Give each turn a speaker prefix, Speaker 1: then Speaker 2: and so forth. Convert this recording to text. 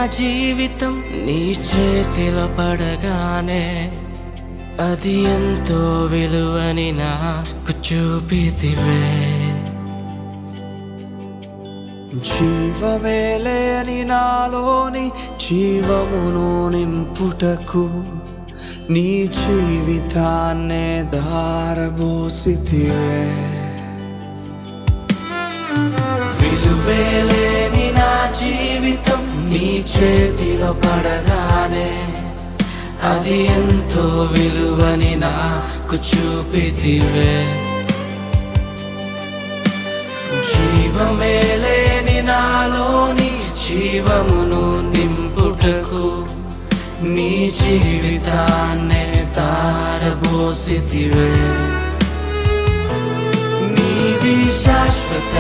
Speaker 1: జీవితం నీ చేతిలో పడగానే అది ఎంతో విలువని నాకు చూపితివే.
Speaker 2: జీవమే లేని నాలోని జీవమును నింపుటకు నీ జీవితాన్నే దారబోసితివే.
Speaker 1: విలువే లేని నా జీవితం నీ చేతిలో పడగానే అది ఎంతో విలువని నాకు చూపితివే. జీవమే లేని నాలోని జీవమును నింపుటకు నీ జీవితాన్నే తారబోసితివే. నీది శాశ్వత